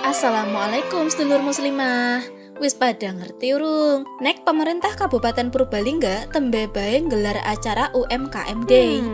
Assalamualaikum sedulur muslimah. Wis pada ngerti urung? Nek pemerintah Kabupaten Purbalingga tembe bae nggelar acara UMKM Day.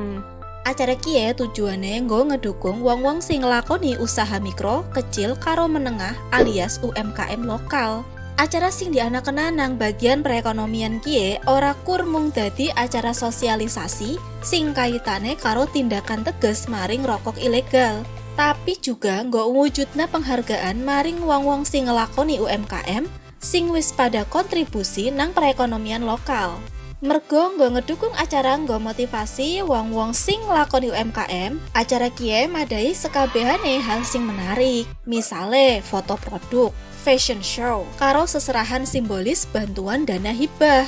Acara kie tujuane nggo ngedukung wong-wong sing nglakoni usaha mikro, kecil karo menengah alias UMKM lokal. Acara sing dianakena nang bagian perekonomian kie ora kur mung dadi acara sosialisasi sing kaitane karo tindakan tegas maring rokok ilegal. Tapi juga nggo wujudna penghargaan maring wong-wong sing ngelakoni UMKM sing wis pada kontribusi nang perekonomian lokal. Mergo nggo ngedukung acara nggo motivasi wong-wong sing ngelakoni UMKM, acara kie madai sekabehane hal sing menarik. Misale foto produk, fashion show, karo seserahan simbolis bantuan dana hibah.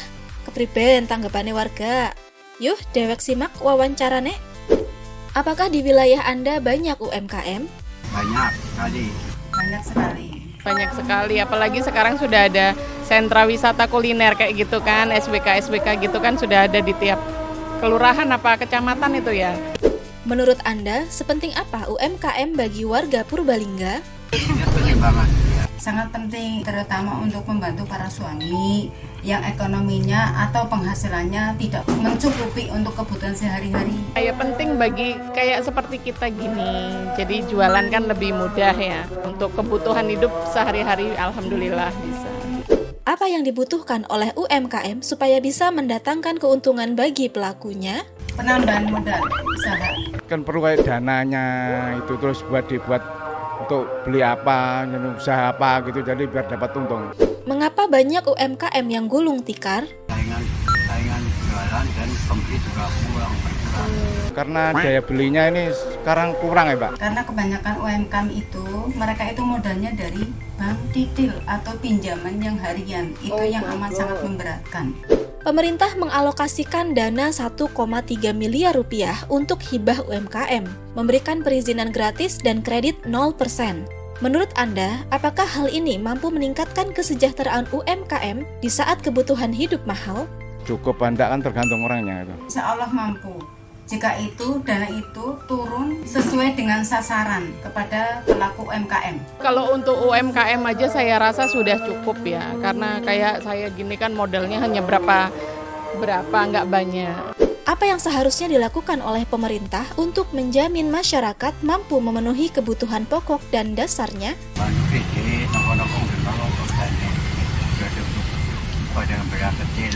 Kepriben tanggapane warga? Yuh dewek simak wawancarane. Apakah di wilayah Anda banyak UMKM? Banyak sekali. Banyak sekali, apalagi sekarang sudah ada sentra wisata kuliner kayak gitu kan, SBK gitu kan sudah ada di tiap kelurahan apa kecamatan itu ya. Menurut Anda, sepenting apa UMKM bagi warga Purbalingga? Penting banget. Sangat penting, terutama untuk membantu para suami yang ekonominya atau penghasilannya tidak mencukupi untuk kebutuhan sehari-hari. Ya penting bagi kayak seperti kita gini, jadi jualan kan lebih mudah ya. Untuk kebutuhan hidup sehari-hari alhamdulillah bisa. Apa yang dibutuhkan oleh UMKM supaya bisa mendatangkan keuntungan bagi pelakunya? Penambahan modal usaha. Kan perlu kayak dananya itu terus dibuat untuk beli apa, usaha apa gitu, jadi biar dapat untung. Mengapa banyak UMKM yang gulung tikar? Saingan jualan dan pembeli juga kurang berkurang. Karena daya belinya ini sekarang kurang ya Pak. Karena kebanyakan UMKM itu, mereka itu modalnya dari bank titil atau pinjaman yang harian. Itu yang amat sangat memberatkan. Pemerintah mengalokasikan dana 1,3 miliar rupiah untuk hibah UMKM, memberikan perizinan gratis dan kredit 0%. Menurut Anda, apakah hal ini mampu meningkatkan kesejahteraan UMKM di saat kebutuhan hidup mahal? Cukup Anda kan tergantung orangnya itu. Insya Allah mampu. Jika itu, dana itu turun sesuai dengan sasaran kepada pelaku UMKM. Kalau untuk UMKM aja saya rasa sudah cukup ya, karena kayak saya gini kan modalnya hanya berapa nggak banyak. Apa yang seharusnya dilakukan oleh pemerintah untuk menjamin masyarakat mampu memenuhi kebutuhan pokok dan dasarnya? Bantu kredit, nongkrong di bawah pertanian. Pada yang kecil.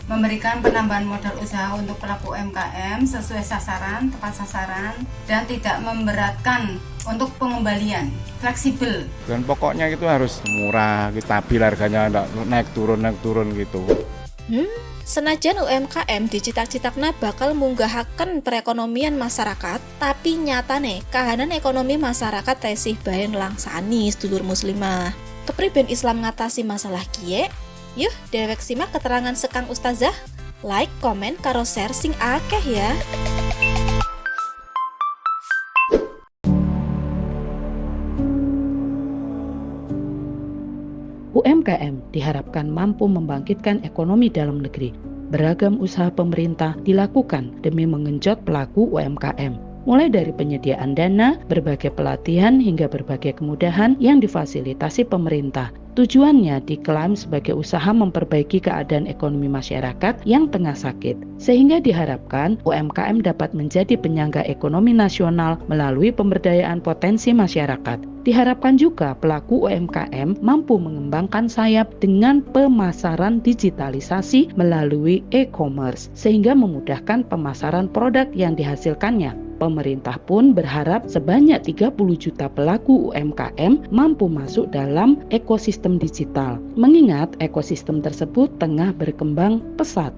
Memberikan penambahan modal usaha untuk pelaku UMKM sesuai sasaran, tepat sasaran, dan tidak memberatkan untuk pengembalian, fleksibel. Dan pokoknya itu harus murah, stabil harganya, enggak naik turun gitu. Senajan UMKM dicitak-citakna bakal munggahaken perekonomian masyarakat, tapi nyatane kahanan ekonomi masyarakat tesih bae nlangsani sedulur muslimah. Kepriben Islam ngatasi masalah kie? Yuh, dewek simak keterangan sekang ustazah. Like, komen, karo share sing akeh ya. UMKM diharapkan mampu membangkitkan ekonomi dalam negeri. Beragam usaha pemerintah dilakukan demi mengenjot pelaku UMKM. Mulai dari penyediaan dana, berbagai pelatihan, hingga berbagai kemudahan yang difasilitasi pemerintah. Tujuannya diklaim sebagai usaha memperbaiki keadaan ekonomi masyarakat yang tengah sakit, sehingga diharapkan UMKM dapat menjadi penyangga ekonomi nasional melalui pemberdayaan potensi masyarakat. Diharapkan juga pelaku UMKM mampu mengembangkan sayap dengan pemasaran digitalisasi melalui e-commerce, sehingga memudahkan pemasaran produk yang dihasilkannya. Pemerintah pun berharap sebanyak 30 juta pelaku UMKM mampu masuk dalam ekosistem digital, mengingat ekosistem tersebut tengah berkembang pesat.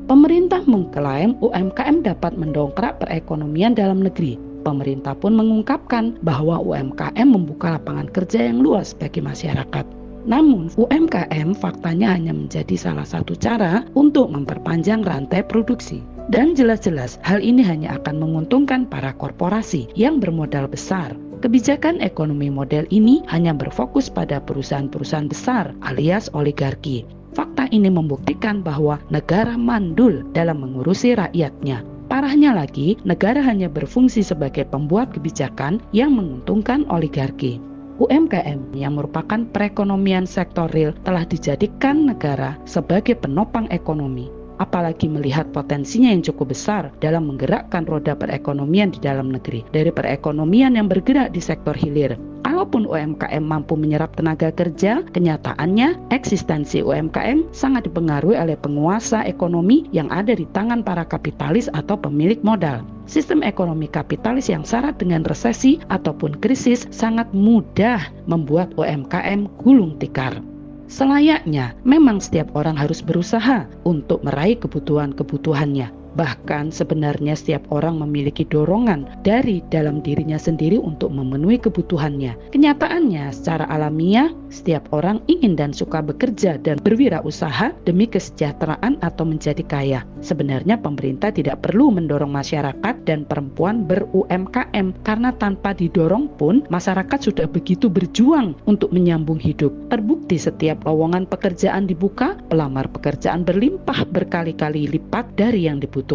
Pemerintah mengklaim UMKM dapat mendongkrak perekonomian dalam negeri. Pemerintah pun mengungkapkan bahwa UMKM membuka lapangan kerja yang luas bagi masyarakat. Namun, UMKM faktanya hanya menjadi salah satu cara untuk memperpanjang rantai produksi. Dan jelas-jelas hal ini hanya akan menguntungkan para korporasi yang bermodal besar. Kebijakan ekonomi model ini hanya berfokus pada perusahaan-perusahaan besar alias oligarki. Fakta ini membuktikan bahwa negara mandul dalam mengurusi rakyatnya. Parahnya lagi, negara hanya berfungsi sebagai pembuat kebijakan yang menguntungkan oligarki. UMKM yang merupakan perekonomian sektor real telah dijadikan negara sebagai penopang ekonomi. Apalagi melihat potensinya yang cukup besar dalam menggerakkan roda perekonomian di dalam negeri dari perekonomian yang bergerak di sektor hilir. Kalaupun UMKM mampu menyerap tenaga kerja, kenyataannya eksistensi UMKM sangat dipengaruhi oleh penguasa ekonomi yang ada di tangan para kapitalis atau pemilik modal. Sistem ekonomi kapitalis yang syarat dengan resesi ataupun krisis sangat mudah membuat UMKM gulung tikar. Selayaknya, memang setiap orang harus berusaha untuk meraih kebutuhan-kebutuhannya. Bahkan sebenarnya setiap orang memiliki dorongan dari dalam dirinya sendiri untuk memenuhi kebutuhannya. Kenyataannya, secara alamiah, setiap orang ingin dan suka bekerja dan berwirausaha demi kesejahteraan atau menjadi kaya. Sebenarnya pemerintah tidak perlu mendorong masyarakat dan perempuan ber-UMKM karena tanpa didorong pun masyarakat sudah begitu berjuang untuk menyambung hidup. Terbukti setiap lowongan pekerjaan dibuka, pelamar pekerjaan berlimpah berkali-kali lipat dari yang dibutuhkan.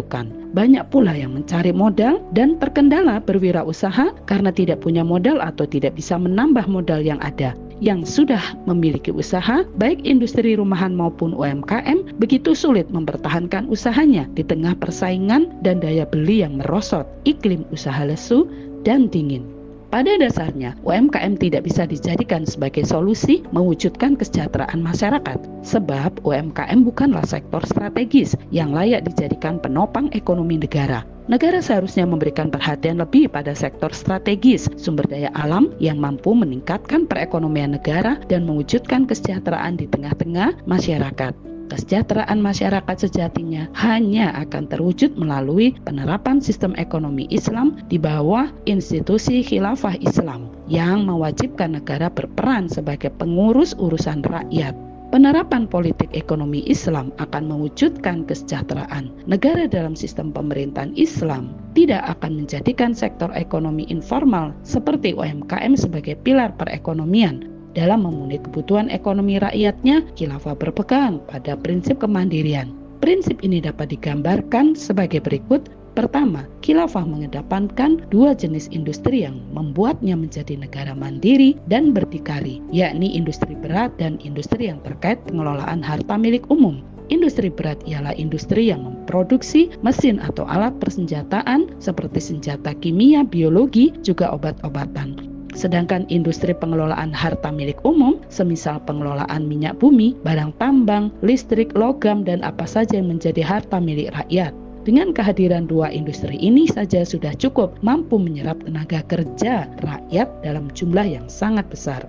Banyak pula yang mencari modal dan terkendala berwirausaha karena tidak punya modal atau tidak bisa menambah modal yang ada. Yang sudah memiliki usaha, baik industri rumahan maupun UMKM, begitu sulit mempertahankan usahanya di tengah persaingan dan daya beli yang merosot, iklim usaha lesu dan dingin. Pada dasarnya, UMKM tidak bisa dijadikan sebagai solusi mewujudkan kesejahteraan masyarakat, sebab UMKM bukanlah sektor strategis yang layak dijadikan penopang ekonomi negara. Negara seharusnya memberikan perhatian lebih pada sektor strategis, sumber daya alam yang mampu meningkatkan perekonomian negara dan mewujudkan kesejahteraan di tengah-tengah masyarakat. Kesejahteraan masyarakat sejatinya hanya akan terwujud melalui penerapan sistem ekonomi Islam di bawah institusi khilafah Islam yang mewajibkan negara berperan sebagai pengurus urusan rakyat. Penerapan politik ekonomi Islam akan mewujudkan kesejahteraan. Negara dalam sistem pemerintahan Islam tidak akan menjadikan sektor ekonomi informal seperti UMKM sebagai pilar perekonomian. Dalam memenuhi kebutuhan ekonomi rakyatnya, khilafah berpegang pada prinsip kemandirian. Prinsip ini dapat digambarkan sebagai berikut. Pertama, khilafah mengedepankan dua jenis industri yang membuatnya menjadi negara mandiri dan berdikari, yakni industri berat dan industri yang terkait pengelolaan harta milik umum. Industri berat ialah industri yang memproduksi mesin atau alat persenjataan seperti senjata kimia, biologi, juga obat-obatan. Sedangkan industri pengelolaan harta milik umum, semisal pengelolaan minyak bumi, barang tambang, listrik, logam, dan apa saja yang menjadi harta milik rakyat. Dengan kehadiran dua industri ini saja sudah cukup mampu menyerap tenaga kerja rakyat dalam jumlah yang sangat besar.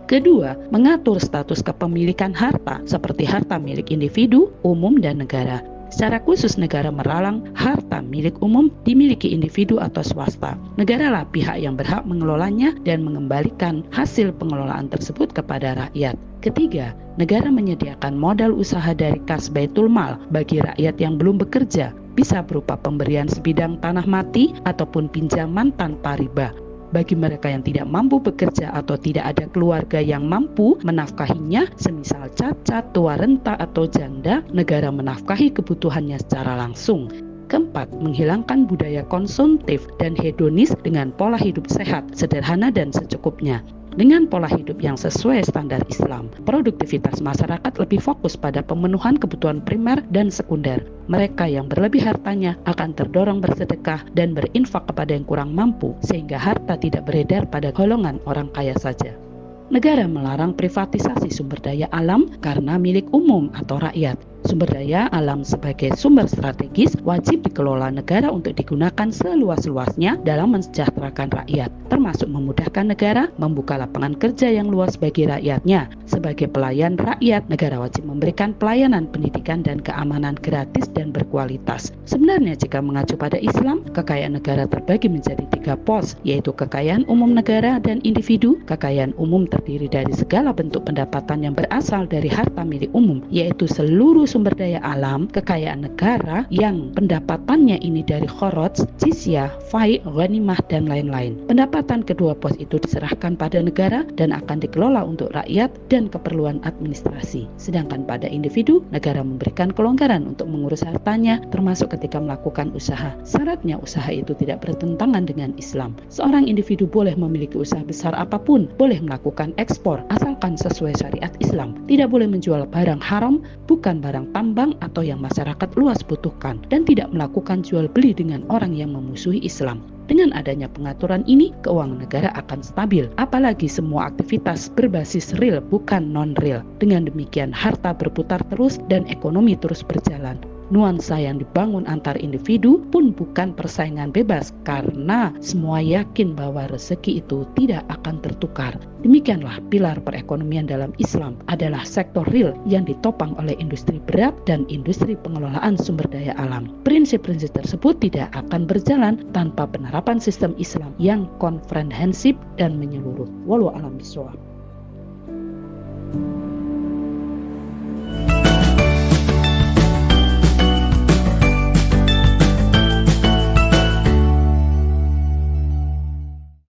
Kedua, mengatur status kepemilikan harta seperti harta milik individu, umum, dan negara. Secara khusus negara meralang harta milik umum dimiliki individu atau swasta. Negaralah pihak yang berhak mengelolanya dan mengembalikan hasil pengelolaan tersebut kepada rakyat. Ketiga, negara menyediakan modal usaha dari kas Baitul Mal bagi rakyat yang belum bekerja, bisa berupa pemberian sebidang tanah mati ataupun pinjaman tanpa riba. Bagi mereka yang tidak mampu bekerja atau tidak ada keluarga yang mampu menafkahinya, semisal cacat, tua renta, atau janda, negara menafkahi kebutuhannya secara langsung. Keempat, menghilangkan budaya konsumtif dan hedonis dengan pola hidup sehat, sederhana, dan secukupnya. Dengan pola hidup yang sesuai standar Islam, produktivitas masyarakat lebih fokus pada pemenuhan kebutuhan primer dan sekunder. Mereka yang berlebih hartanya akan terdorong bersedekah dan berinfak kepada yang kurang mampu, sehingga harta tidak beredar pada golongan orang kaya saja. Negara melarang privatisasi sumber daya alam karena milik umum atau rakyat. Sumber daya alam sebagai sumber strategis wajib dikelola negara untuk digunakan seluas-luasnya dalam mensejahterakan rakyat, termasuk memudahkan negara membuka lapangan kerja yang luas bagi rakyatnya. Sebagai pelayan rakyat, negara wajib memberikan pelayanan pendidikan dan keamanan gratis dan berkualitas. Sebenarnya jika mengacu pada Islam, kekayaan negara terbagi menjadi 3 pos, yaitu kekayaan umum negara dan individu. Kekayaan umum terdiri dari segala bentuk pendapatan yang berasal dari harta milik umum, yaitu seluruh sumber daya alam, kekayaan negara yang pendapatannya ini dari kharaj, jizyah, fai, ghanimah, dan lain-lain. Pendapatan kedua pos itu diserahkan pada negara dan akan dikelola untuk rakyat dan keperluan administrasi. Sedangkan pada individu, negara memberikan kelonggaran untuk mengurus hartanya, termasuk ketika melakukan usaha. Syaratnya usaha itu tidak bertentangan dengan Islam. Seorang individu boleh memiliki usaha besar apapun, boleh melakukan ekspor, asalkan sesuai syariat Islam. Tidak boleh menjual barang haram, bukan barang tambang atau yang masyarakat luas butuhkan, dan tidak melakukan jual beli dengan orang yang memusuhi Islam. Dengan adanya pengaturan ini, keuangan negara akan stabil, apalagi semua aktivitas berbasis real bukan non-real. Dengan demikian, harta berputar terus dan ekonomi terus berjalan. Nuansa yang dibangun antar individu pun bukan persaingan bebas, karena semua yakin bahwa rezeki itu tidak akan tertukar. Demikianlah pilar perekonomian dalam Islam adalah sektor real yang ditopang oleh industri berat dan industri pengelolaan sumber daya alam. Prinsip-prinsip tersebut tidak akan berjalan tanpa penerapan sistem Islam yang komprehensif dan menyeluruh. Wallahu a'lam bishawab.